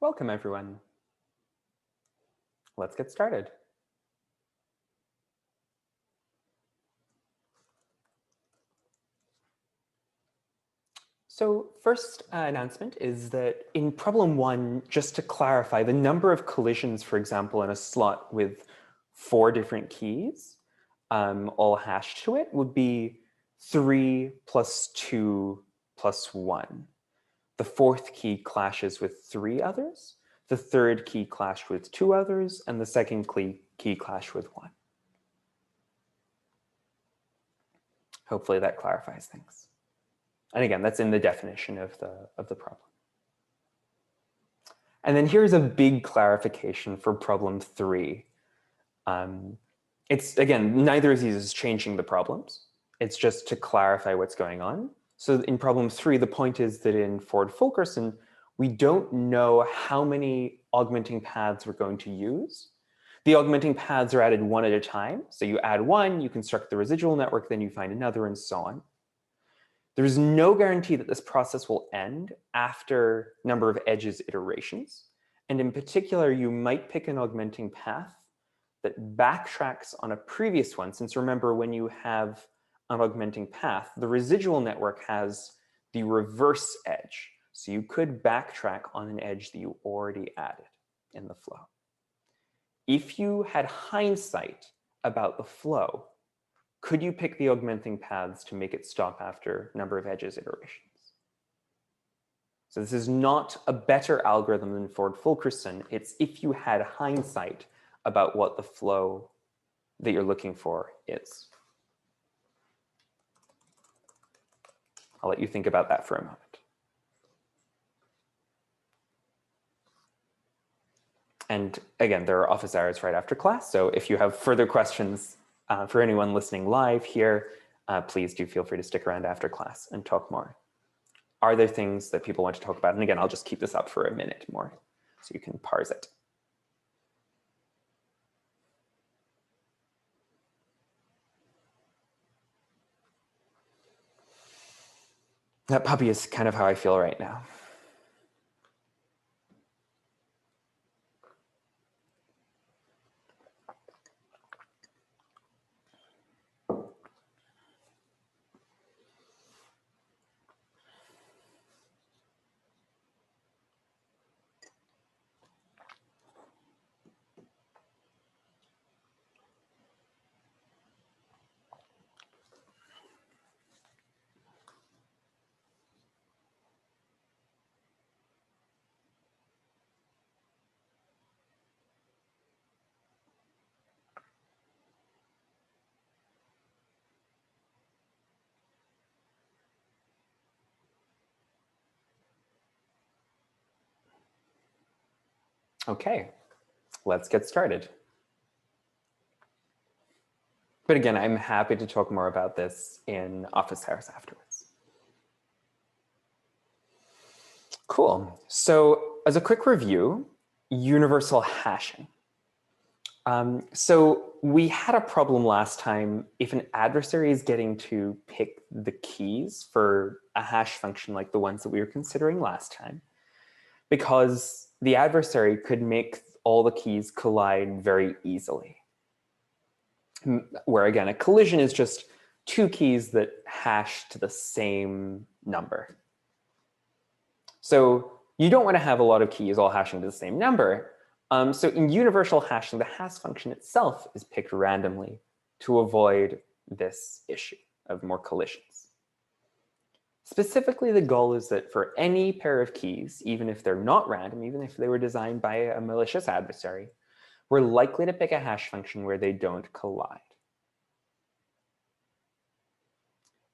Welcome, everyone. Let's get started. So first announcement is that in problem 1, just to clarify, the number of collisions, for example, in a slot with 4 different keys, all hashed to it, would be 3 plus 2 plus 1. The 4th key clashes with 3 others. The 3rd key clashed with 2 others, and the 2nd key clashed with 1. Hopefully that clarifies things. And again, that's in the definition of the problem. And then here's a big clarification for problem 3. It's, again, neither of these is changing the problems. It's just to clarify what's going on. So in problem 3, the point is that in Ford-Fulkerson, we don't know how many augmenting paths we're going to use. The augmenting paths are added one at a time. So you add one, you construct the residual network, then you find another, and so on. There's no guarantee that this process will end after number of edges iterations. And in particular, you might pick an augmenting path that backtracks on a previous one. Since remember, when you have an augmenting path, the residual network has the reverse edge. So you could backtrack on an edge that you already added in the flow. If you had hindsight about the flow, could you pick the augmenting paths to make it stop after number of edges iterations? So this is not a better algorithm than Ford-Fulkerson. It's if you had hindsight about what the flow that you're looking for is. I'll let you think about that for a moment. And again, there are office hours right after class. So if you have further questions for anyone listening live here, please do feel free to stick around after class and talk more. Are there things that people want to talk about? And again, I'll just keep this up for a minute more so you can parse it. That puppy is kind of how I feel right now. Okay, let's get started. But again, I'm happy to talk more about this in office hours afterwards. Cool. So as a quick review, universal hashing. So we had a problem last time if an adversary is getting to pick the keys for a hash function like the ones that we were considering last time, because the adversary could make all the keys collide very easily. Where again, a collision is just 2 keys that hash to the same number. So you don't want to have a lot of keys all hashing to the same number. So in universal hashing, the hash function itself is picked randomly to avoid this issue of more collisions. Specifically, the goal is that for any pair of keys, even if they're not random, even if they were designed by a malicious adversary, we're likely to pick a hash function where they don't collide.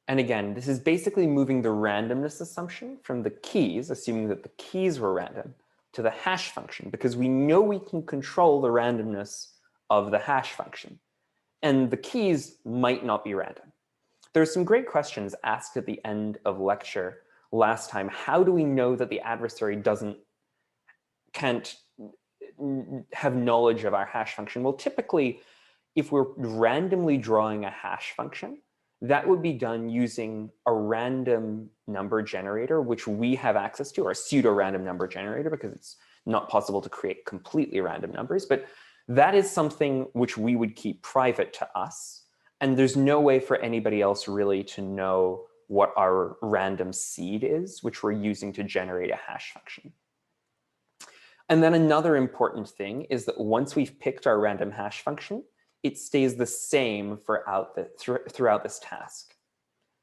And again, this is basically moving the randomness assumption from the keys, assuming that the keys were random, to the hash function, because we know we can control the randomness of the hash function. And the keys might not be random. There's some great questions asked at the end of lecture last time. How do we know that the adversary can't have knowledge of our hash function? Well, typically, if we're randomly drawing a hash function, that would be done using a random number generator, which we have access to, or a pseudo-random number generator, because it's not possible to create completely random numbers, but that is something which we would keep private to us. And there's no way for anybody else really to know what our random seed is, which we're using to generate a hash function. And then another important thing is that once we've picked our random hash function, it stays the same throughout this task.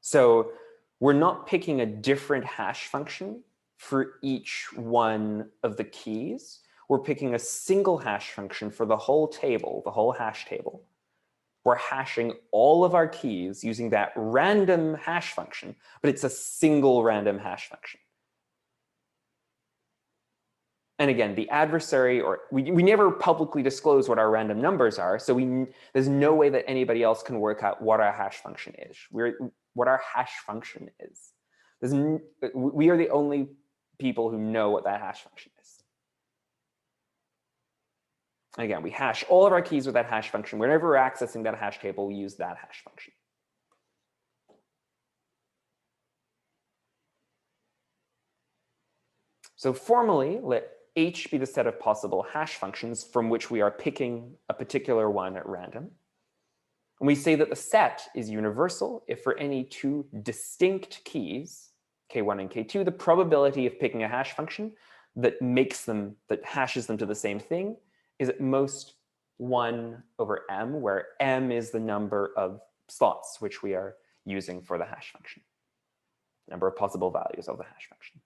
So we're not picking a different hash function for each one of the keys. We're picking a single hash function for the whole table, the whole hash table. We're hashing all of our keys using that random hash function, but it's a single random hash function. And again, the adversary, or we never publicly disclose what our random numbers are, so there's no way that anybody else can work out what our hash function is. What our hash function is. We are the only people who know what that hash function is. And again, we hash all of our keys with that hash function. Whenever we're accessing that hash table, we use that hash function. So formally, let H be the set of possible hash functions from which we are picking a particular one at random. And we say that the set is universal if for any two distinct keys, K1 and K2, the probability of picking a hash function that hashes them to the same thing is at most 1 over m, where m is the number of slots which we are using for the hash function, number of possible values of the hash function.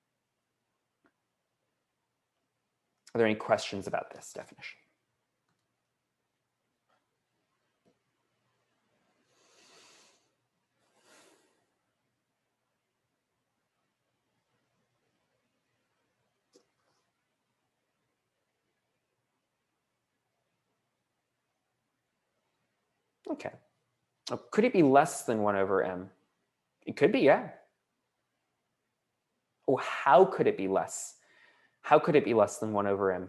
Are there any questions about this definition? Okay. Oh, could it be less than 1 over m? It could be, yeah. Oh, how could it be less? How could it be less than 1 over m?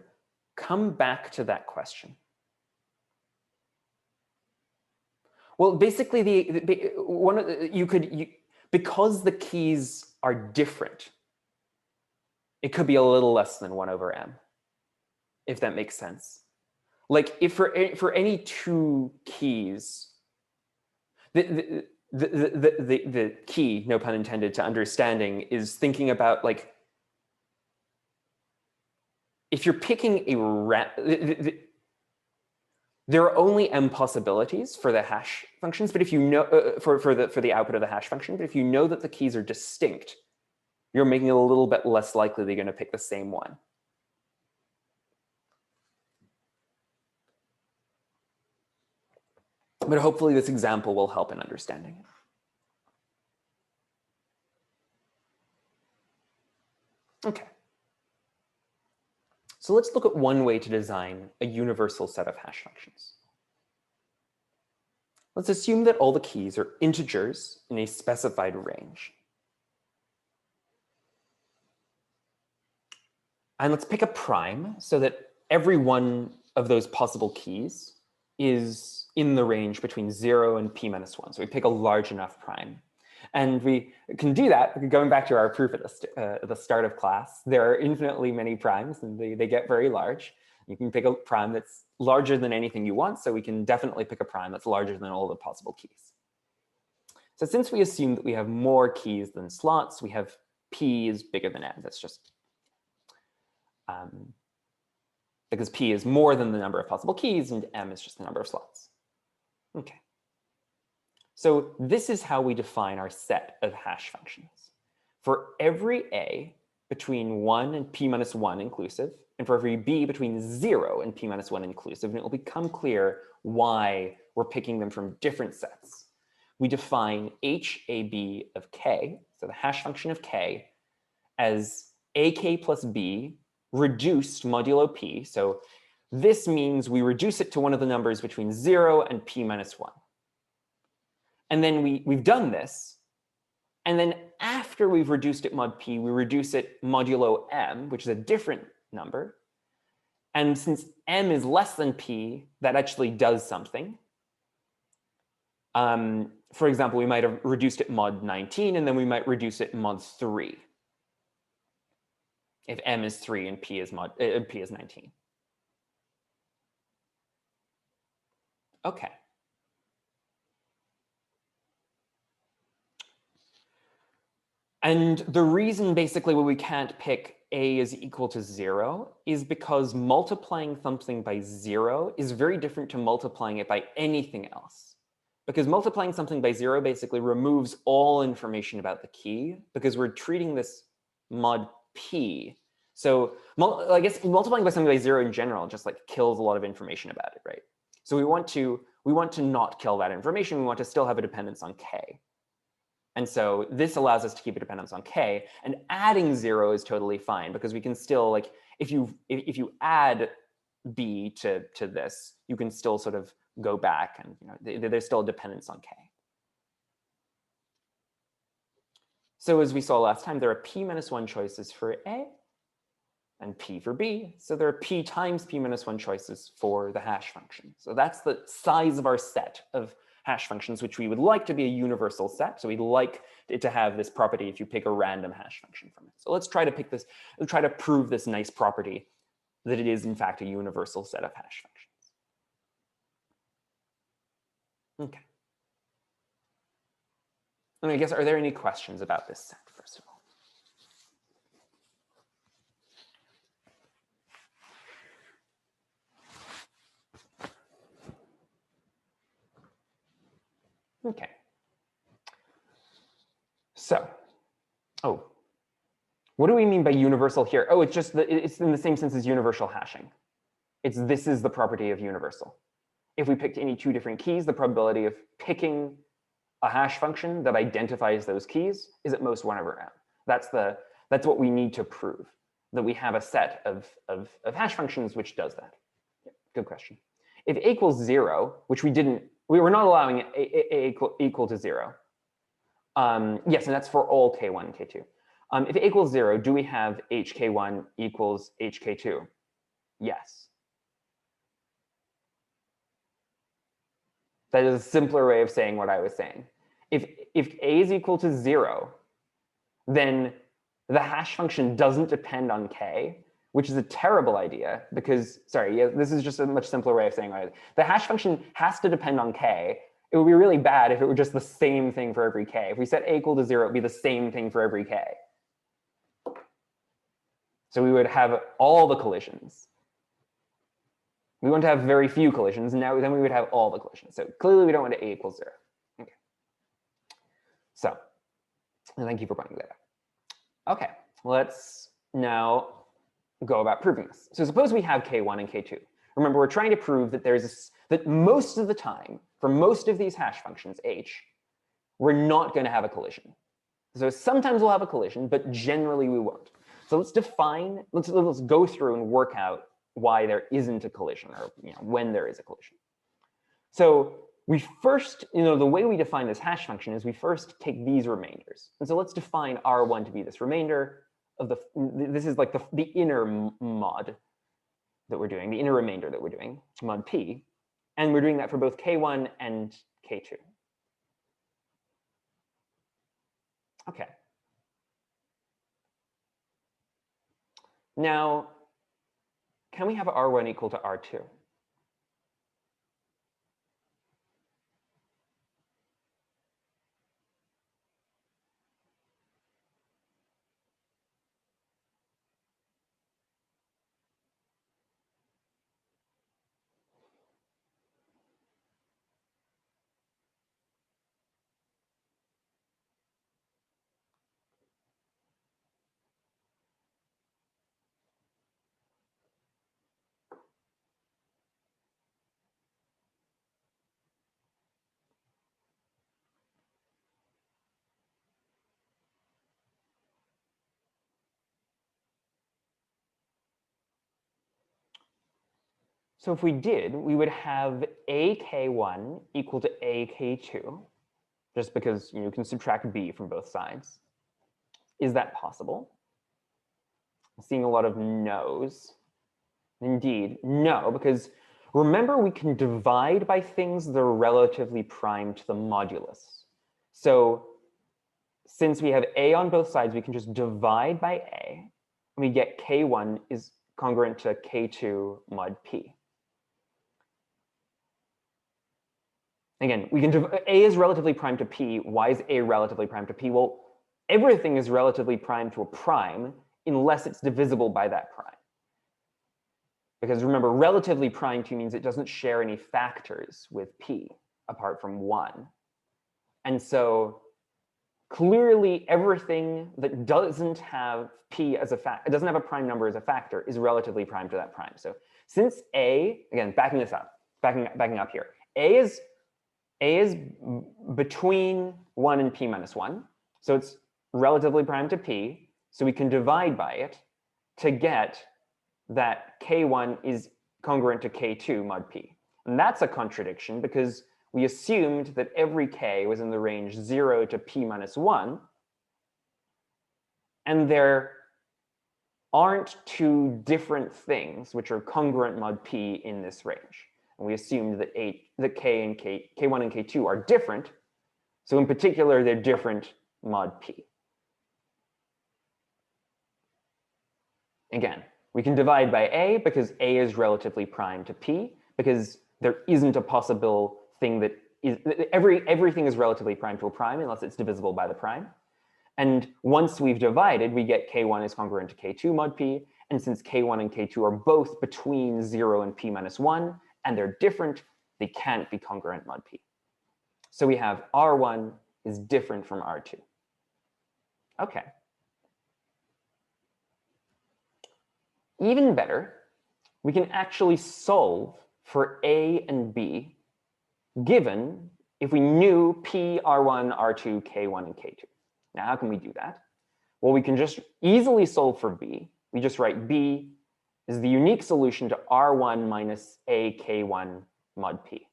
Come back to that question. Well, basically, because the keys are different, it could be a little less than 1 over m, if that makes sense. Like if for any two keys, the key, no pun intended, to understanding is thinking about like, if you're picking there are only m possibilities for the hash functions, but if you know for the output of the hash function, but if you know that the keys are distinct, you're making it a little bit less likely they're going to pick the same one. But hopefully this example will help in understanding it. Okay. So let's look at one way to design a universal set of hash functions. Let's assume that all the keys are integers in a specified range. And let's pick a prime so that every one of those possible keys is in the range between 0 and p minus 1. So we pick a large enough prime. And we can do that, going back to our proof at the start of class. There are infinitely many primes, and they get very large. You can pick a prime that's larger than anything you want, so we can definitely pick a prime that's larger than all the possible keys. So since we assume that we have more keys than slots, we have p is bigger than n. That's just because p is more than the number of possible keys, and m is just the number of slots. Okay. So this is how we define our set of hash functions. For every a between 1 and p minus 1 inclusive, and for every b between 0 and p minus 1 inclusive, and it will become clear why we're picking them from different sets. We define HAB of k, so the hash function of k, as ak plus b reduced modulo p. So this means we reduce it to one of the numbers between 0 and p minus 1. And then we've done this. And then after we've reduced it mod p, we reduce it modulo m, which is a different number. And since m is less than p, that actually does something. For example, we might have reduced it mod 19, and then we might reduce it mod 3. if m is 3 and p is 19. Okay. And the reason basically why we can't pick a is equal to 0 is because multiplying something by 0 is very different to multiplying it by anything else. Because multiplying something by 0 basically removes all information about the key, because we're treating this mod p. So I guess multiplying by something by 0 in general just like kills a lot of information about it, right? So we want to not kill that information. We want to still have a dependence on k. And so this allows us to keep a dependence on k, and adding 0 is totally fine, because we can still, like, if you add b to this, you can still sort of go back, and there's still a dependence on k. So as we saw last time, there are p-1 choices for a and p for b. So there are p times p-1 choices for the hash function. So that's the size of our set of hash functions, which we would like to be a universal set. So we'd like it to have this property if you pick a random hash function from it. So let's try to pick this, let's try to prove this nice property that it is in fact a universal set of hash functions. Okay. And I guess, are there any questions about this set, first of all? Okay. So, what do we mean by universal here? Oh, it's just it's in the same sense as universal hashing. This is the property of universal. If we picked any two different keys, the probability of picking a hash function that identifies those keys is at most 1 over m. That's what we need to prove, that we have a set of hash functions which does that. Yeah, good question. If a equals 0, which we were not allowing a equal to 0. Yes, and that's for all k1 and k2. If a equals 0, do we have hk1 equals hk2? Yes. That is a simpler way of saying what I was saying. If a is equal to 0, then the hash function doesn't depend on k, which is a terrible idea because, sorry, yeah, this is just a much simpler way of saying it. The hash function has to depend on k. It would be really bad if it were just the same thing for every k. If we set a equal to 0, it would be the same thing for every k. So we would have all the collisions. We want to have very few collisions, and then we would have all the collisions. So clearly we don't want a equals 0. Okay. So thank you for pointing that out. Okay, let's now go about proving this. So suppose we have k1 and k2. Remember, we're trying to prove that that most of the time, for most of these hash functions, h, we're not going to have a collision. So sometimes we'll have a collision, but generally we won't. So let's go through and work out why there isn't a collision, or when there is a collision. So we first, the way we define this hash function is we first take these remainders. And so let's define R1 to be this remainder of this is like the inner mod that we're doing, the inner remainder that we're doing, mod p. And we're doing that for both k1 and k2. Okay. Now, can we have R1 equal to R2? So if we did, we would have ak1 equal to ak2, just because you can subtract b from both sides. Is that possible? I'm seeing a lot of no's. Indeed, no, because remember, we can divide by things that are relatively prime to the modulus. So since we have a on both sides, we can just divide by a, we get K1 is congruent to K2 mod P. Again, we can A is relatively prime to P. Why is A relatively prime to P? Well, everything is relatively prime to a prime unless it's divisible by that prime. Because remember, relatively prime to means it doesn't share any factors with P apart from 1. And so clearly everything that doesn't have P as a factor, it doesn't have a prime number as a factor, is relatively prime to that prime. So since A, again, backing up here, A is between 1 and P minus 1. So it's relatively prime to P. So we can divide by it to get that K1 is congruent to K2 mod P. And that's a contradiction because we assumed that every K was in the range 0 to P minus 1. And there aren't two different things which are congruent mod P in this range. And we assumed that K1 and K2 are different. So in particular, they're different mod P. Again, we can divide by A because A is relatively prime to P, because there isn't a possible thing that is, everything is relatively prime to a prime unless it's divisible by the prime. And once we've divided, we get K1 is congruent to K2 mod P. And since K1 and K2 are both between 0 and P minus 1, and they're different, they can't be congruent mod P. So we have R1 is different from R2. Okay. Even better, we can actually solve for A and B given if we knew P, R1, R2, K1, and K2. Now, how can we do that? Well, we can just easily solve for B. We just write B is the unique solution to R1 minus A K1 mod P.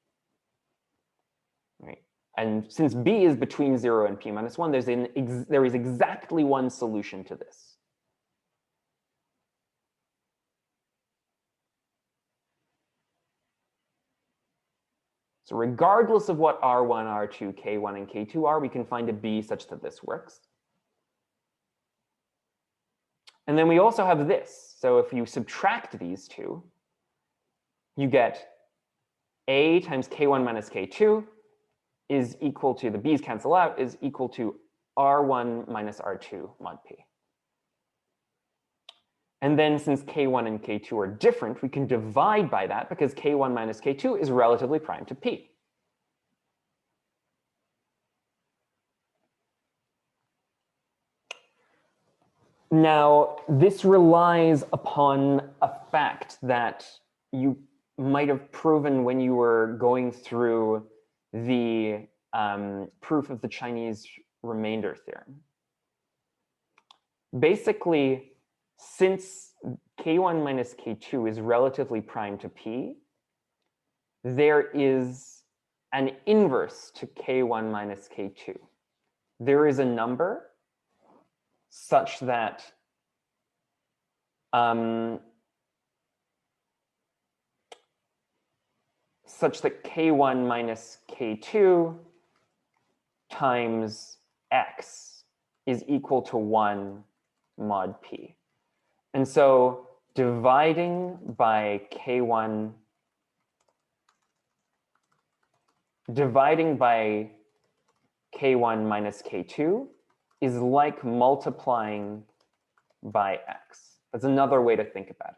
Right? And since B is between 0 and P minus 1, there is exactly one solution to this. So regardless of what R1, R2, K1, and K2 are, we can find a B such that this works. And then we also have this. So if you subtract these two, you get A times K1 minus K2 is equal to, the B's cancel out, is equal to R1 minus R2 mod P. And then since K1 and K2 are different, we can divide by that because K1 minus K2 is relatively prime to P. Now, this relies upon a fact that you might have proven when you were going through the proof of the Chinese remainder theorem. Basically, since K1 minus K2 is relatively prime to P, there is an inverse to K1 minus K2. There is a number such that K1 minus K2 times X is equal to 1 mod P. And so dividing by K1 minus K2 is like multiplying by X. That's another way to think about it.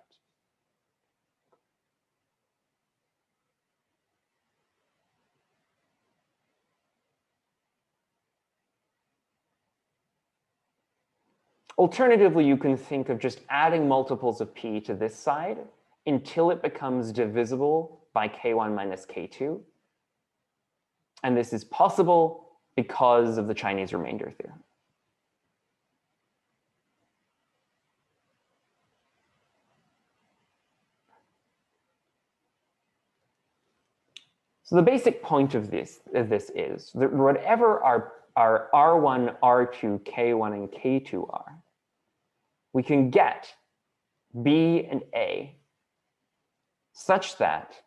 Alternatively, you can think of just adding multiples of P to this side until it becomes divisible by K1 minus K2. And this is possible because of the Chinese remainder theorem. So the basic point of this is that whatever our R1, R2, K1, and K2 are, we can get B and A such that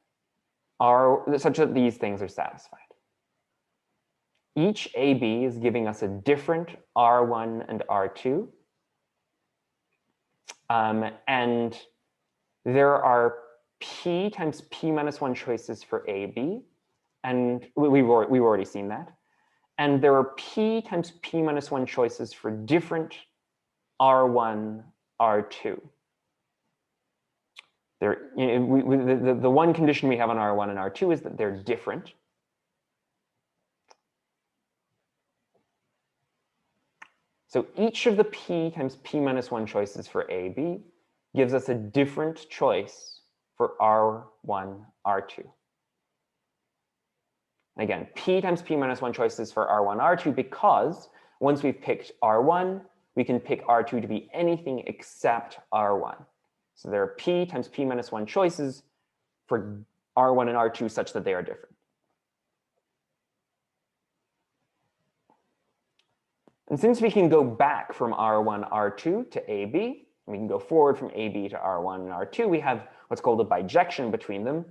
these things are satisfied. Each AB is giving us a different R1 and R2. And there are p times p minus 1 choices for A, B. And we've already seen that. And there are p times p minus 1 choices for different R1, R2. The one condition we have on R1 and R2 is that they're different. So each of the p times p minus 1 choices for A, B gives us a different choice for R1, R2. Again, p times p minus 1 choices for R1, R2, because once we've picked R1, we can pick R2 to be anything except R1. So there are p times p minus 1 choices for R1 and R2 such that they are different. And since we can go back from R1, R2 to AB, we can go forward from AB to R1 and R2, we have what's called a bijection between them.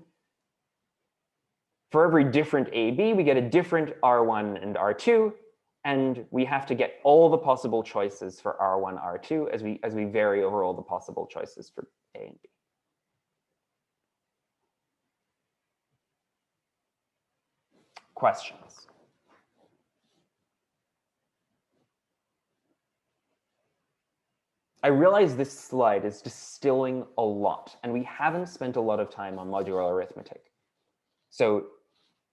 For every different AB, we get a different R1 and R2, and we have to get all the possible choices for R1, R2 as we vary over all the possible choices for A and B. Questions? I realize this slide is distilling a lot, and we haven't spent a lot of time on modular arithmetic. So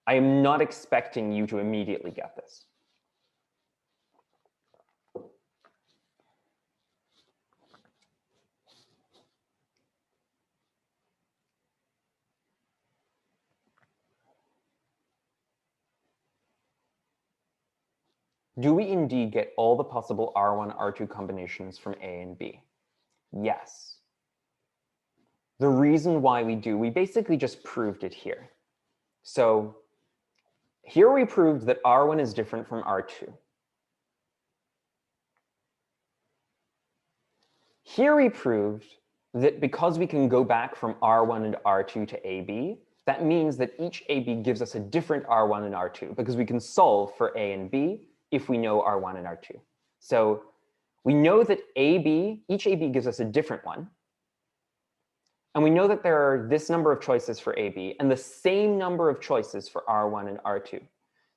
I am not expecting you to immediately get this. Do we indeed get all the possible R1, R2 combinations from A and B? Yes. The reason why we do, we basically just proved it here. So here we proved that R1 is different from R2. Here we proved that because we can go back from R1 and R2 to AB, that means that each AB gives us a different R1 and R2 because we can solve for A and B if we know R1 and R2. So we know that each AB gives us a different one. And we know that there are this number of choices for AB and the same number of choices for R1 and R2.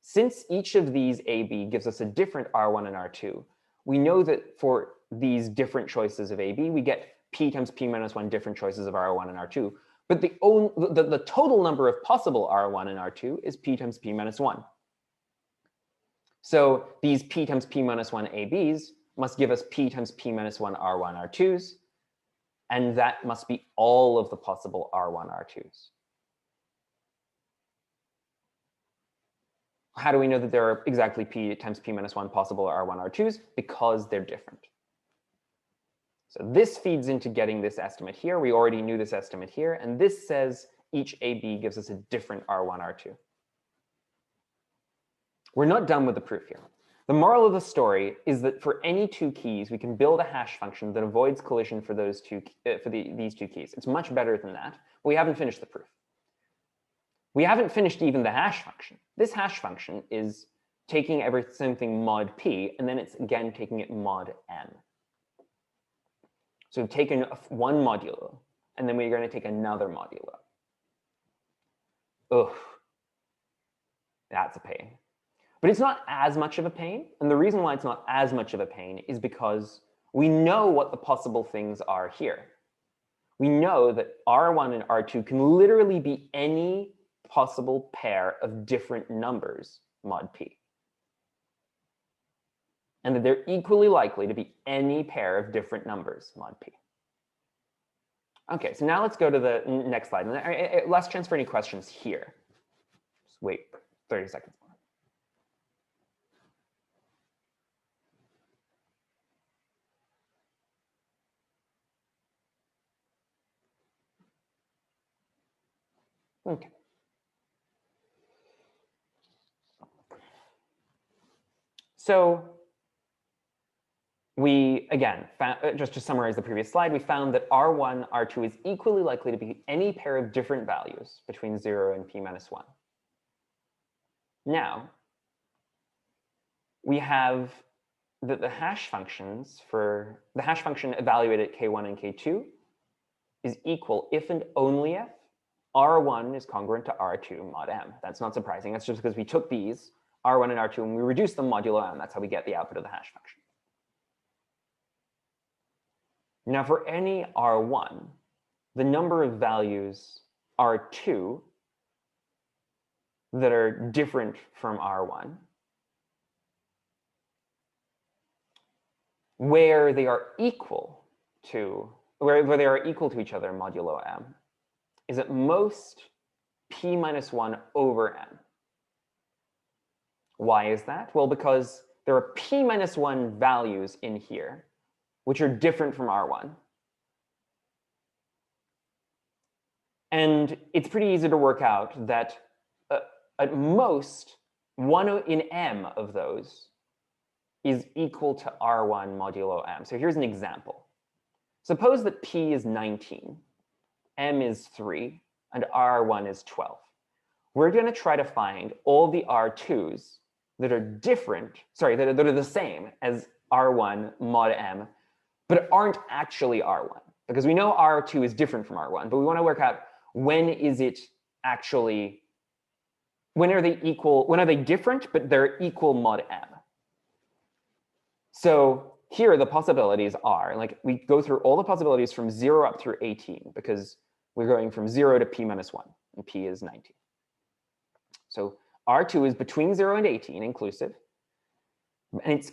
Since each of these AB gives us a different R1 and R2, we know that for these different choices of AB, we get p times p minus 1 different choices of R1 and R2. But the total number of possible R1 and R2 is p times p minus 1. So these p times p minus 1 ABs must give us p times p minus 1 R1, R2s. And that must be all of the possible R1, R2s. How do we know that there are exactly p times p minus 1 possible R1, R2s? Because they're different. So this feeds into getting this estimate here. We already knew this estimate here. And this says each AB gives us a different R1, R2. We're not done with the proof here. The moral of the story is that for any two keys, we can build a hash function that avoids collision for these two keys. It's much better than that, but we haven't finished the proof. We haven't finished even the hash function. This hash function is taking something mod p, and then it's again taking it mod n. So we've taken one modulo, and then we're going to take another modulo. Ugh, that's a pain. But it's not as much of a pain. And the reason why it's not as much of a pain is because we know what the possible things are here. We know that R1 and R2 can literally be any possible pair of different numbers mod p. And that they're equally likely to be any pair of different numbers mod p. OK, so now let's go to the next slide. Last chance for any questions here. Just wait 30 seconds more. OK. So we, again, just to summarize the previous slide, we found that R1, R2 is equally likely to be any pair of different values between 0 and p minus 1. Now, we have that the hash functions for the hash function evaluated at k1 and k2 is equal if and only if R1 is congruent to R2 mod m. That's not surprising. That's just because we took these, R1 and R2, and we reduced them modulo m. That's how we get the output of the hash function. Now, for any R1, the number of values R2 that are different from R1, where they are equal to each other modulo m, is at most p minus 1 over m. Why is that? Well, because there are p minus 1 values in here which are different from R1. And it's pretty easy to work out that at most, 1 in m of those is equal to R1 modulo m. So here's an example. Suppose that p is 19, m is 3, and R1 is 12. We're going to try to find all the R2s that are different, sorry, that are the same as R1 mod m, but aren't actually R1. Because we know R2 is different from R1, but we want to work out when is it actually, when are they equal, when are they different, but they're equal mod m. So here the possibilities are, like we go through all the possibilities from 0 up through 18, because we're going from 0 to p minus 1, and p is 19. So R2 is between 0 and 18 inclusive, and it's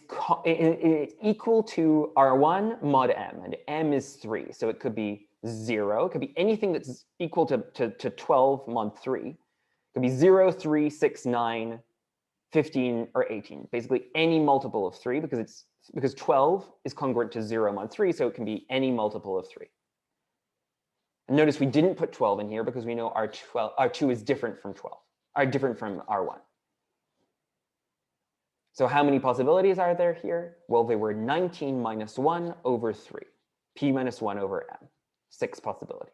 equal to R1 mod m, and m is 3. So it could be 0. It could be anything that's equal to 12 mod 3. It could be 0, 3, 6, 9, 15, or 18. Basically any multiple of 3, because 12 is congruent to 0 mod 3, so it can be any multiple of 3. And notice we didn't put 12 in here because we know R2 is different from 12, are different from R1. So how many possibilities are there here? Well, there were 19 minus 1 over 3, p minus 1 over m, 6 possibilities.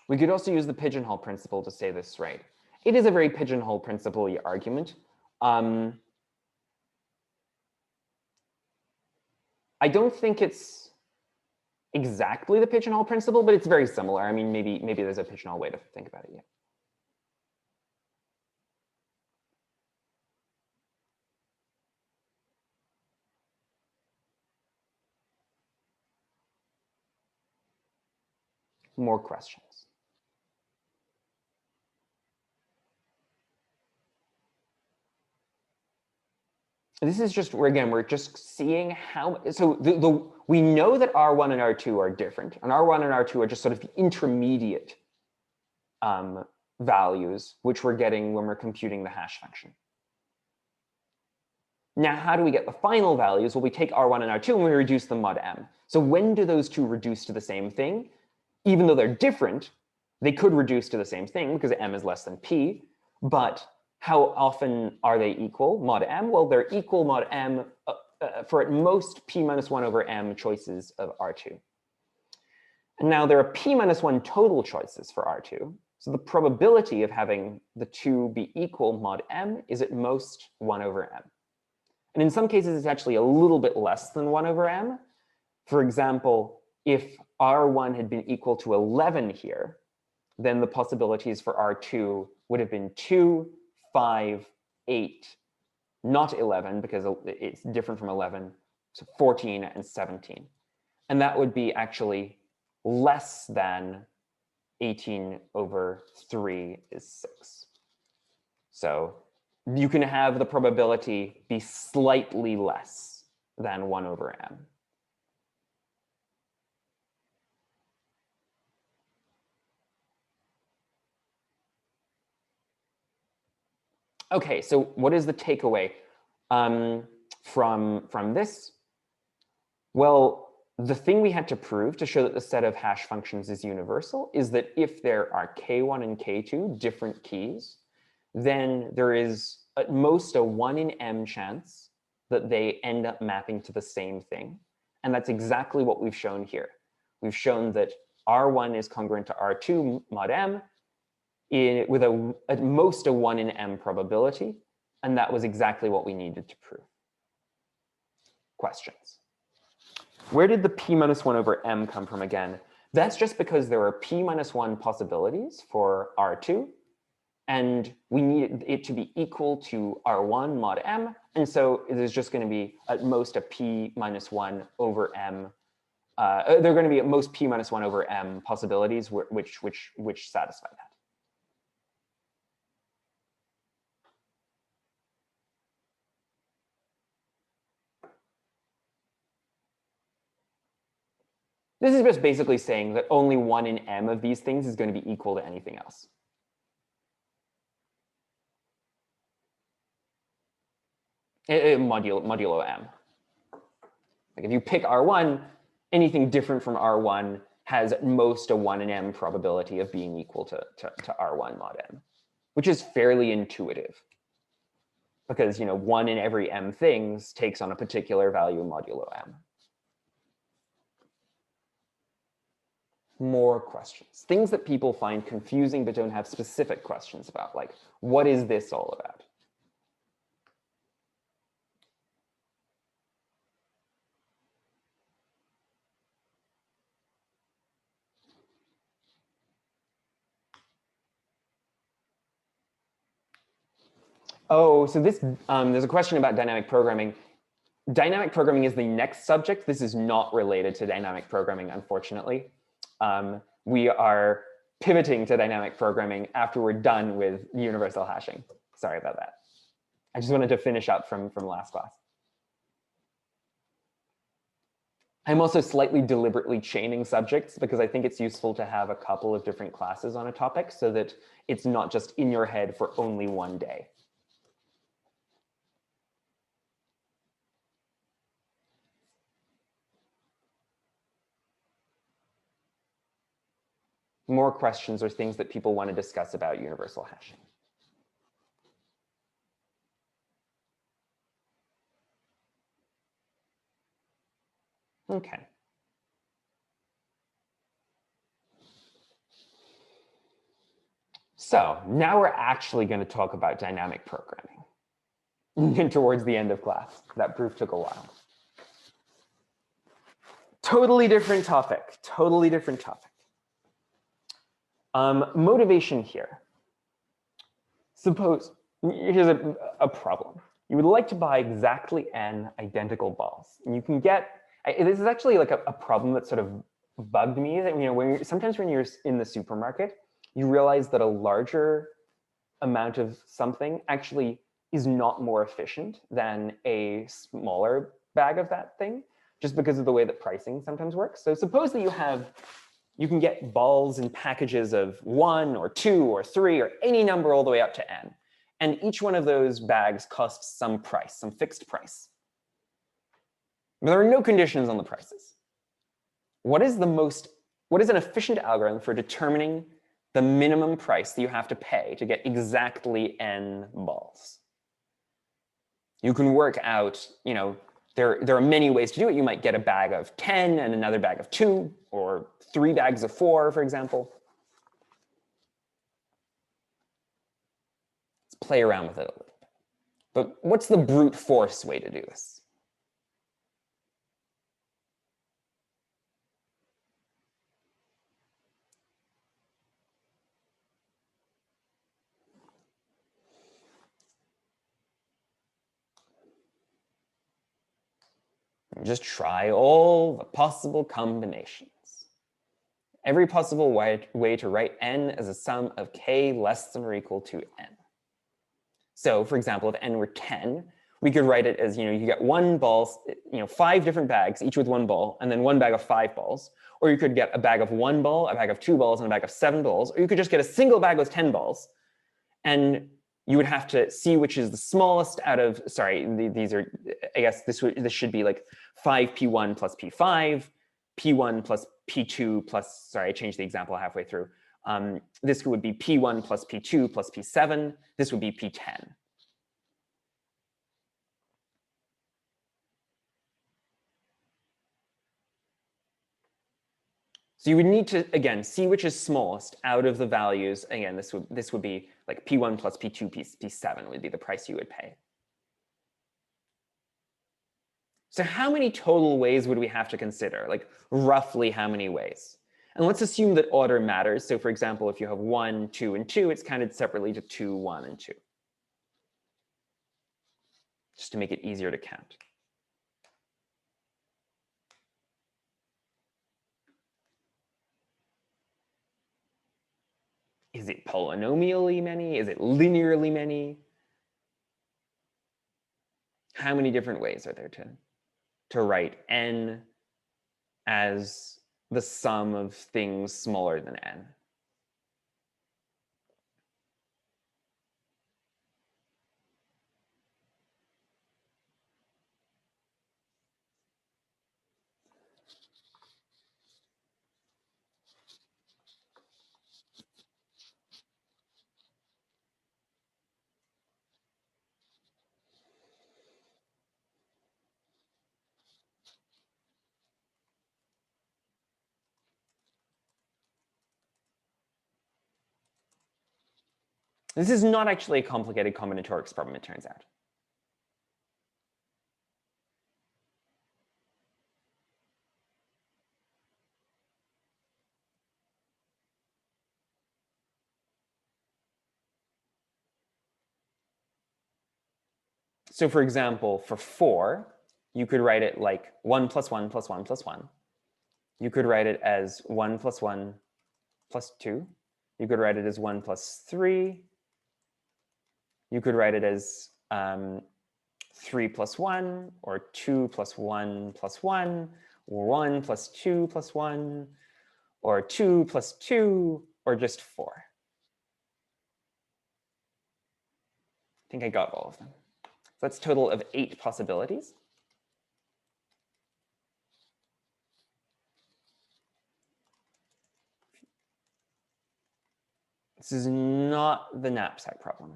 We could also use the pigeonhole principle to say this right. It is a very pigeonhole principle-y argument. I don't think it's exactly the pigeonhole principle, but it's very similar. I mean, maybe there's a pigeonhole way to think about it. Yeah. More questions? This is just, again, we're just seeing how, so we know that R1 and R2 are different, and R1 and R2 are just sort of the intermediate values, which we're getting when we're computing the hash function. Now, how do we get the final values? Well, we take R1 and R2 and we reduce them mod m. So when do those two reduce to the same thing? Even though they're different, they could reduce to the same thing because m is less than p, but how often are they equal mod m? Well, they're equal mod m for at most p minus 1 over m choices of R2. And now there are p minus 1 total choices for R2. So the probability of having the two be equal mod m is at most 1 over m. And in some cases, it's actually a little bit less than 1 over m. For example, if R1 had been equal to 11 here, then the possibilities for R2 would have been 2, 5, 8, not 11, because it's different from 11, so 14 and 17. And that would be actually less than 18 over 3 is 6. So you can have the probability be slightly less than 1 over m. Okay, so what is the takeaway from this? Well, the thing we had to prove to show that the set of hash functions is universal is that if there are k1 and k2 different keys, then there is at most a 1 in m chance that they end up mapping to the same thing. And that's exactly what we've shown here. We've shown that R1 is congruent to R2 mod m with at most a 1 in m probability. And that was exactly what we needed to prove. Questions? Where did the p minus 1 over m come from again? That's just because there are p minus 1 possibilities for R2. And we need it to be equal to R1 mod m. And so it is just going to be at most a p minus 1 over m. They're going to be at most p minus 1 over m possibilities which satisfy that. This is just basically saying that only 1 in m of these things is going to be equal to anything else. Modulo m. Like if you pick R1, anything different from R1 has at most a 1 in m probability of being equal to R1 mod m, which is fairly intuitive. Because 1 in every m things takes on a particular value modulo m. More questions. Things that people find confusing but don't have specific questions about, like, what is this all about? Oh, so this there's a question about dynamic programming. Dynamic programming is the next subject. This is not related to dynamic programming, unfortunately. We are pivoting to dynamic programming after we're done with universal hashing. Sorry about that. I just wanted to finish up from last class. I'm also slightly deliberately chaining subjects because I think it's useful to have a couple of different classes on a topic so that it's not just in your head for only one day. More questions or things that people want to discuss about universal hashing. Okay. So now we're actually going to talk about dynamic programming. And towards the end of class, that proof took a while. Totally different topic, totally different topic. Motivation here. Suppose, here's a problem. You would like to buy exactly n identical balls. And you can get, this is actually like a problem that sort of bugged me. That, sometimes when you're in the supermarket, you realize that a larger amount of something actually is not more efficient than a smaller bag of that thing, just because of the way that pricing sometimes works. So suppose that you can get balls in packages of 1 or 2 or 3 or any number all the way up to n. And each one of those bags costs some price, some fixed price. But there are no conditions on the prices. What is an efficient algorithm for determining the minimum price that you have to pay to get exactly n balls? You can work out, there are many ways to do it. You might get a bag of 10 and another bag of 2, or 3 bags of 4, for example. Let's play around with it a little bit. But what's the brute force way to do this? Just try all the possible combinations. Every possible way to write n as a sum of k less than or equal to n. So for example, if n were 10, we could write it as, you get 1 ball, 5 different bags, each with 1 ball, and then 1 bag of 5 balls. Or you could get a bag of 1 ball, a bag of 2 balls, and a bag of 7 balls. Or you could just get a single bag with 10 balls. And you would have to see which is the smallest out of, sorry, these are, I guess this should be like 5p1 plus p5, p1 plus p2 plus, sorry, I changed the example halfway through. This would be p1 plus p2 plus p7. This would be p10. So you would need to, again, see which is smallest out of the values. Again, this would be like P1 plus P2, P7 would be the price you would pay. So how many total ways would we have to consider? Like roughly how many ways? And let's assume that order matters. So for example, if you have 1, 2, and 2, it's counted separately to 2, 1, and 2. Just to make it easier to count. Is it polynomially many? Is it linearly many? How many different ways are there to write n as the sum of things smaller than n? This is not actually a complicated combinatorics problem, it turns out. So for example, for 4, you could write it like 1 plus 1 plus 1 plus 1. You could write it as 1 plus 1 plus 2. You could write it as 1 plus 3. You could write it as 3 plus 1, or 2 plus 1 plus 1, or 1 plus 2 plus 1, or 2 plus 2, or just 4. I think I got all of them. So that's a total of 8 possibilities. This is not the knapsack problem.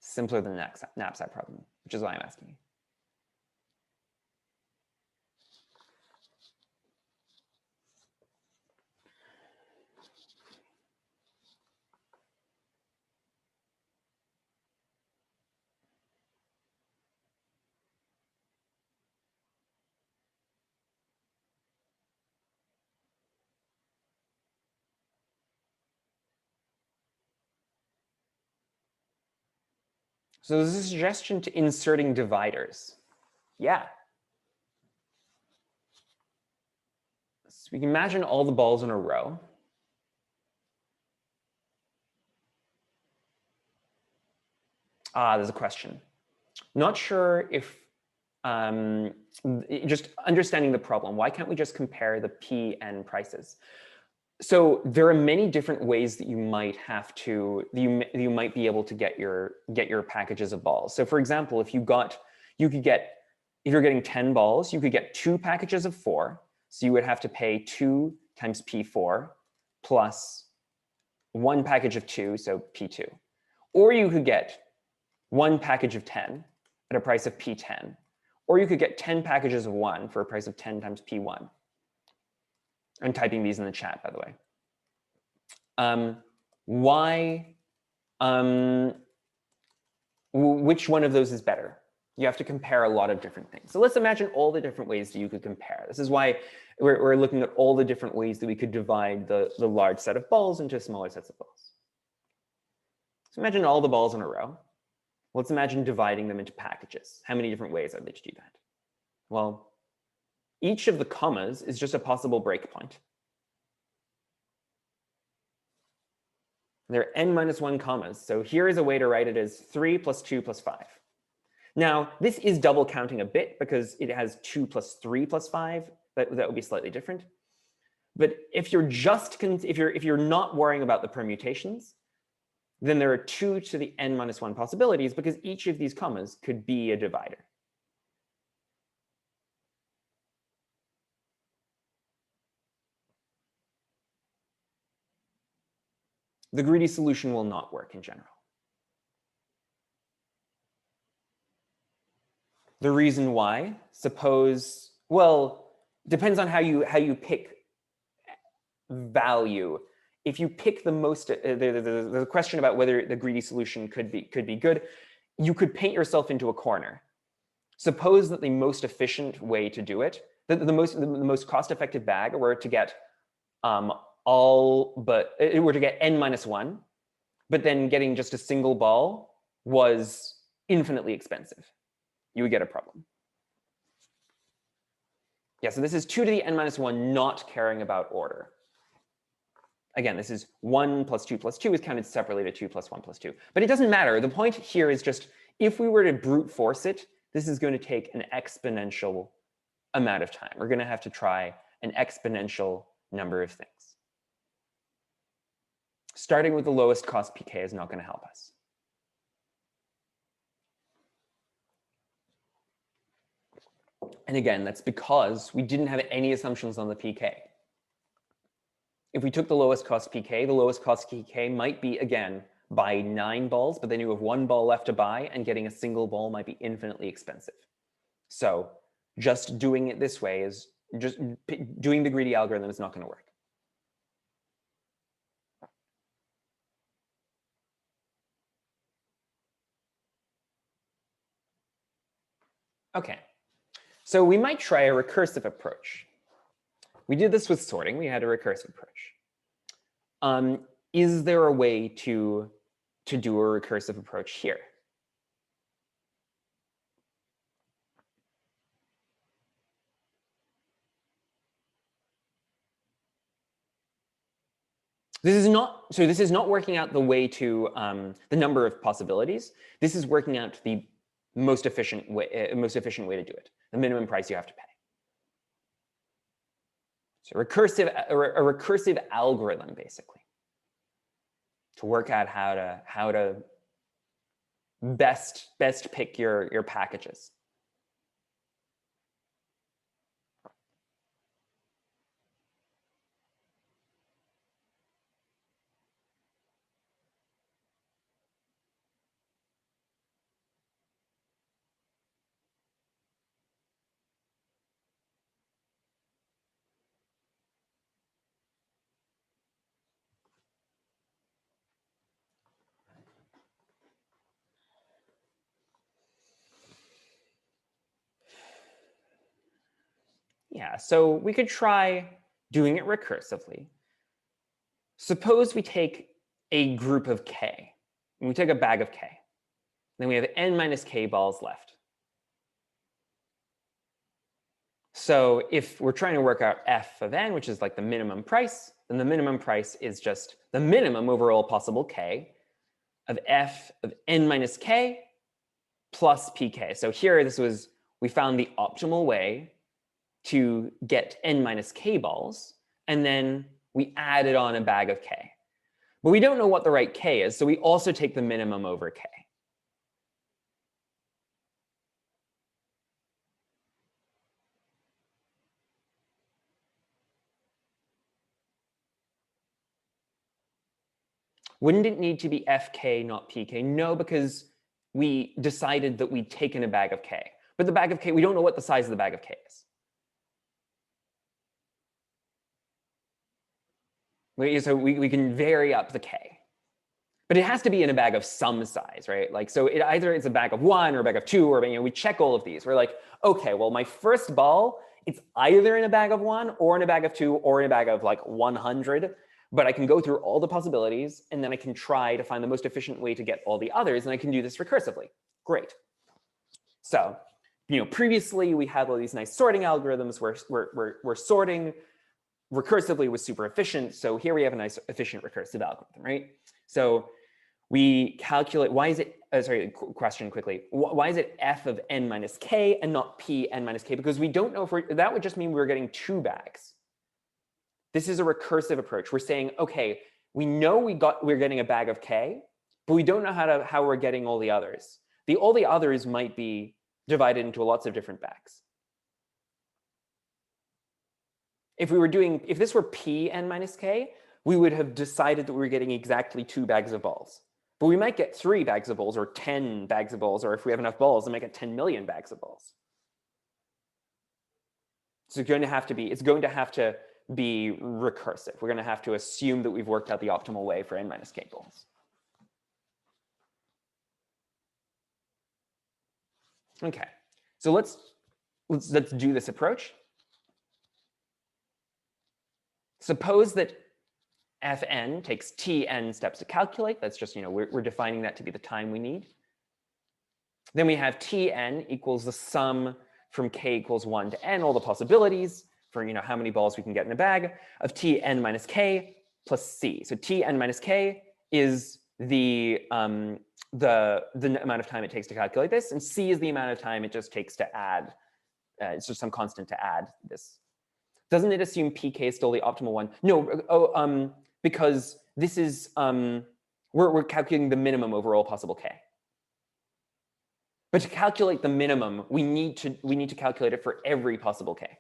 Simpler than the knapsack problem, which is why I'm asking you. So there's a suggestion to inserting dividers. Yeah. So we can imagine all the balls in a row. There's a question. Not sure if, just understanding the problem, why can't we just compare the P and prices? So there are many different ways that you might have to, you might be able to get your packages of balls. So for example, if you're getting 10 balls, you could get 2 packages of 4. So you would have to pay 2 times P4 plus 1 package of 2, so P2. Or you could get 1 package of 10 at a price of P10. Or you could get 10 packages of 1 for a price of 10 times P1. I'm typing these in the chat, by the way. Which one of those is better? You have to compare a lot of different things. So let's imagine all the different ways that you could compare. This is why we're looking at all the different ways that we could divide the large set of balls into smaller sets of balls. So imagine all the balls in a row. Let's imagine dividing them into packages. How many different ways are there to do that? Well, each of the commas is just a possible breakpoint. There are n minus 1 commas. So here is a way to write it as 3 plus 2 plus 5. Now, this is double counting a bit because it has 2 plus 3 plus 5. That would be slightly different. But if you're if you're not worrying about the permutations, then there are 2 to the n minus 1 possibilities because each of these commas could be a divider. The greedy solution will not work in general. The reason why, suppose, well, depends on how you pick value. If you pick the most, the question about whether the greedy solution could be good, you could paint yourself into a corner. Suppose that the most efficient way to do it, the most cost-effective bag were to get were to get n-1, but then getting just a single ball was infinitely expensive. You would get a problem. Yeah, so this is 2 to the n-1 not caring about order. Again, this is 1 plus 2 plus 2 is counted separately to 2 plus 1 plus 2. But it doesn't matter. The point here is just if we were to brute force it, this is going to take an exponential amount of time. We're going to have to try an exponential number of things. Starting with the lowest cost PK is not going to help us. And again, that's because we didn't have any assumptions on the PK. If we took the lowest cost PK might be, again, buy 9 balls, but then you have 1 ball left to buy, and getting a single ball might be infinitely expensive. So just doing it this way is just doing the greedy algorithm is not going to work. Okay, so we might try a recursive approach. We did this with sorting. We had a recursive approach. Is there a way to do a recursive approach here? This is not working out the way to the number of possibilities. This is working out the most efficient way to do it, the minimum price you have to pay. So a recursive algorithm, basically, to work out how to best pick your packages. Yeah, so we could try doing it recursively. Suppose we take a group of k, and we take a bag of k. Then we have n minus k balls left. So if we're trying to work out f of n, which is like the minimum price, then the minimum price is just the minimum over all possible k of f of n minus k plus pk. So here we found the optimal way to get n minus k balls, and then we added on a bag of k. But we don't know what the right k is, so we also take the minimum over k. Wouldn't it need to be fk, not pk? No, because we decided that we'd taken a bag of k. But the bag of k, we don't know what the size of the bag of k is. So we can vary up the k. But it has to be in a bag of some size, right? Like, so either it's a bag of 1 or a bag of 2, or we check all of these. We're like, okay, well, my first ball, it's either in a bag of 1 or in a bag of 2 or in a bag of like 100. But I can go through all the possibilities, and then I can try to find the most efficient way to get all the others, and I can do this recursively. Great. So, previously we had all these nice sorting algorithms where sorting recursively was super efficient. So here we have a nice efficient recursive algorithm, right? So we calculate, why is it, question quickly. Why is it f of n minus k and not p n minus k? Because we don't know if that would just mean we were getting 2 bags. This is a recursive approach. We're saying, okay, we know we're getting a bag of k, but we don't know how we're getting all the others. All the others might be divided into lots of different bags. If this were p n minus k, we would have decided that we were getting exactly 2 bags of balls. But we might get 3 bags of balls or 10 bags of balls, or if we have enough balls, we might get 10 million bags of balls. So it's going to have to be recursive. We're going to have to assume that we've worked out the optimal way for n minus k goals. Okay, so let's do this approach. Suppose that fn takes tn steps to calculate. That's just, we're defining that to be the time we need. Then we have tn equals the sum from k equals 1 to n, all the possibilities for how many balls we can get in a bag, of tn minus k plus c. So tn minus k is the amount of time it takes to calculate this, and c is the amount of time it just takes to add. It's just some constant to add this. Doesn't it assume pk is still the optimal one? No, because this is we're calculating the minimum over all possible k. But to calculate the minimum, we need to calculate it for every possible k.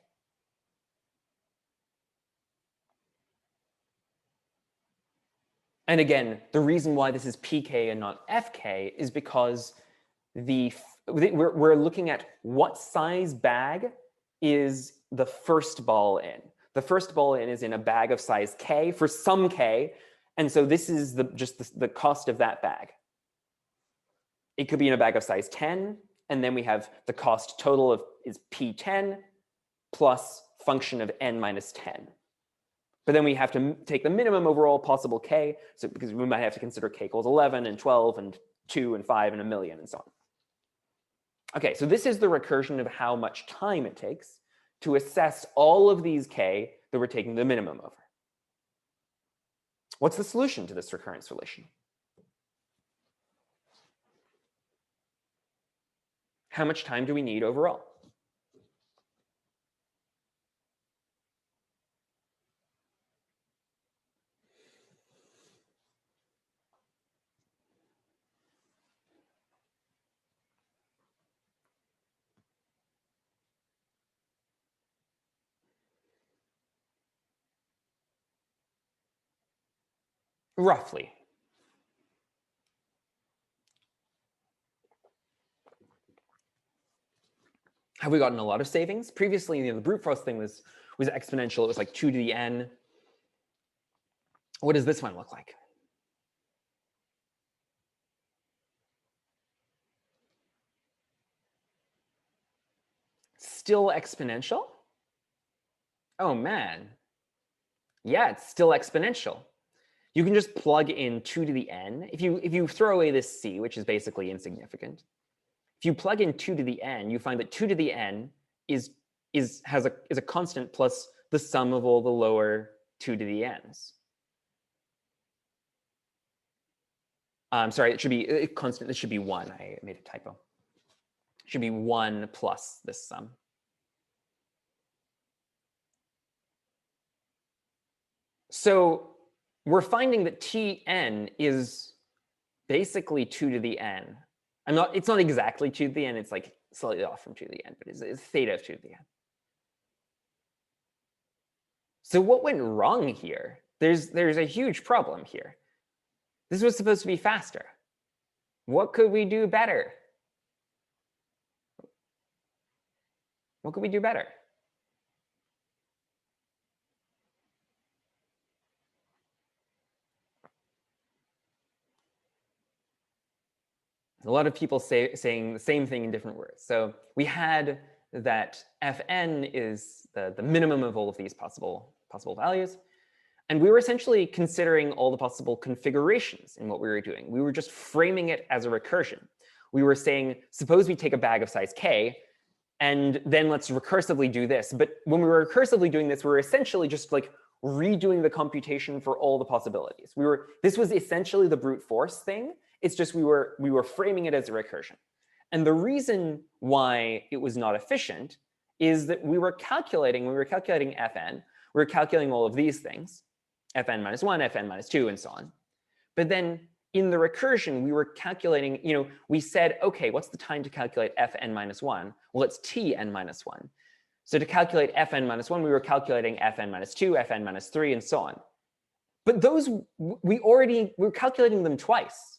And again, the reason why this is pk and not fk is because we're looking at what size bag is the first ball in. The first ball in is in a bag of size k for some k, and so this is just the cost of that bag. It could be in a bag of size 10, and then we have the cost total is p10 plus function of n minus 10. But then we have to take the minimum over all possible k, so because we might have to consider k equals 11 and 12 and 2 and 5 and a million and so on. Okay, so this is the recursion of how much time it takes to assess all of these k that we're taking the minimum over. What's the solution to this recurrence relation? How much time do we need overall? Roughly. Have we gotten a lot of savings? Previously, the brute force thing was exponential. It was like 2 to the n. What does this one look like? Still exponential? Oh, man. Yeah, it's still exponential. You can just plug in 2 to the n. If you throw away this c, which is basically insignificant, if you plug in 2 to the n, you find that 2 to the n is a constant plus the sum of all the lower 2 to the n's. Sorry, it should be constant. This should be 1. I made a typo. It should be 1 plus this sum. So we're finding that Tn is basically 2 to the n. It's not exactly 2 to the n. It's like slightly off from 2 to the n, but it's theta of 2 to the n. So what went wrong here? There's a huge problem here. This was supposed to be faster. What could we do better? What could we do better? A lot of people saying the same thing in different words. So we had that fn is the minimum of all of these possible values. And we were essentially considering all the possible configurations in what we were doing. We were just framing it as a recursion. We were saying, suppose we take a bag of size k, and then let's recursively do this. But when we were recursively doing this, we were essentially just like redoing the computation for all the possibilities. This was essentially the brute force thing. It's just we were framing it as a recursion. And the reason why it was not efficient is that when we were calculating fn, we were calculating all of these things, fn minus 1, fn minus 2, and so on. But then in the recursion, we were calculating, we said, OK, what's the time to calculate fn minus 1? Well, it's tn minus 1. So to calculate fn minus 1, we were calculating fn minus 2, fn minus 3, and so on. But those, we're calculating them twice.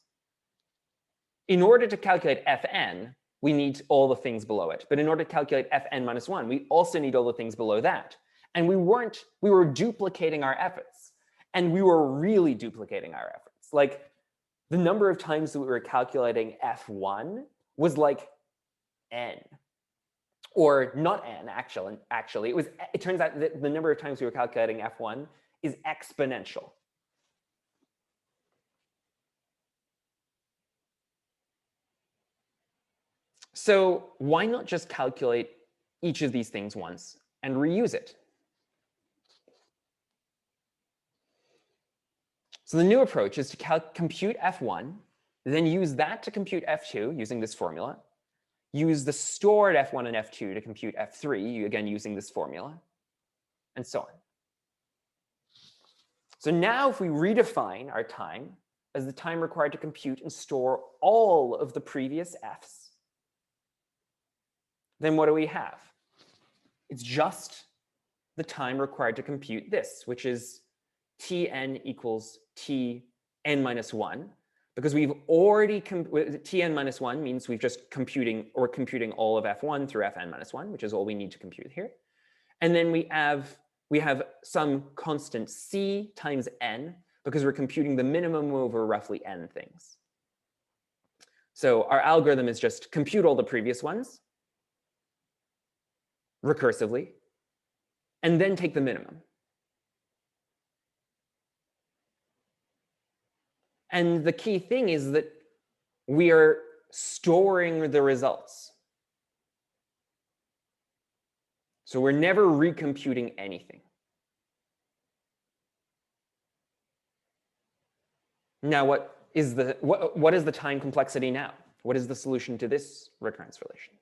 In order to calculate fn, we need all the things below it. But in order to calculate fn minus 1, we also need all the things below that. And we were duplicating our efforts. And we were really duplicating our efforts. Like, the number of times that we were calculating f1 was like n. Or not n, actually. It turns out that the number of times we were calculating f1 is exponential. So why not just calculate each of these things once and reuse it? So the new approach is to compute f1, then use that to compute f2 using this formula, use the stored f1 and f2 to compute f3, again using this formula, and so on. So now if we redefine our time as the time required to compute and store all of the previous f's, then what do we have? It's just the time required to compute this, which is Tn equals Tn minus 1, because we've already, Tn minus 1 means we're computing all of f1 through fn minus 1, which is all we need to compute here. And then we have some constant c times n, because we're computing the minimum over roughly n things. So our algorithm is just compute all the previous ones recursively, and then take the minimum. And the key thing is that we are storing the results. So we're never recomputing anything. Now, what is the time complexity now? What is the solution to this recurrence relation?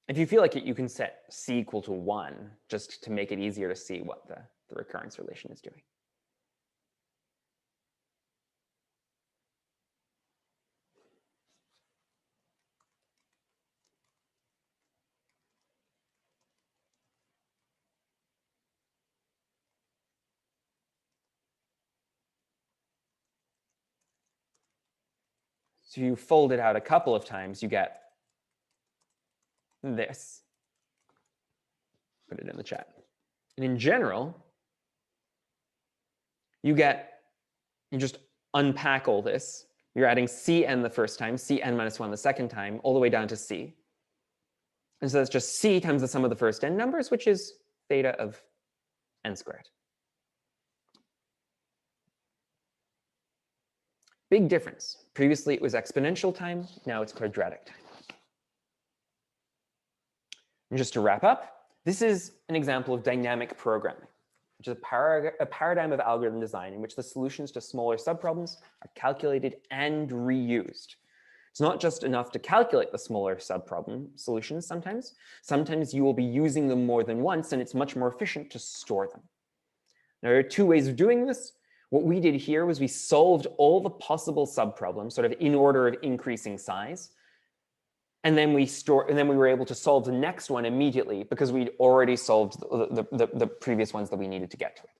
If you feel like it, you can set c equal to 1 just to make it easier to see what the recurrence relation is doing. So you fold it out a couple of times, you get this. Put it in the chat. And in general, you just unpack all this. You're adding Cn the first time, Cn minus 1 the second time, all the way down to C. And so that's just C times the sum of the first n numbers, which is theta of n squared. Big difference. Previously, it was exponential time. Now it's quadratic time. And just to wrap up, this is an example of dynamic programming, which is a paradigm of algorithm design in which the solutions to smaller subproblems are calculated and reused. It's not just enough to calculate the smaller subproblem solutions sometimes. Sometimes you will be using them more than once, and it's much more efficient to store them. Now, there are two ways of doing this. What we did here was we solved all the possible subproblems, sort of in order of increasing size. And then we were able to solve the next one immediately because we'd already solved the previous ones that we needed to get to it.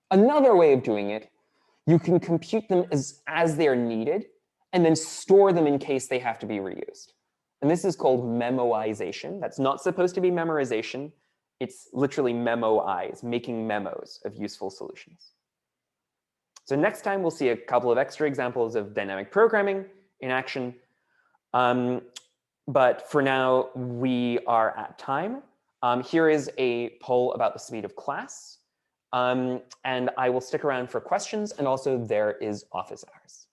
Another way of doing it, you can compute them as they're needed and then store them in case they have to be reused. And this is called memoization. That's not supposed to be memorization. It's literally memoize, making memos of useful solutions. So next time, we'll see a couple of extra examples of dynamic programming in action. But for now, we are at time. Here is a poll about the speed of class. And I will stick around for questions. And also, there is office hours.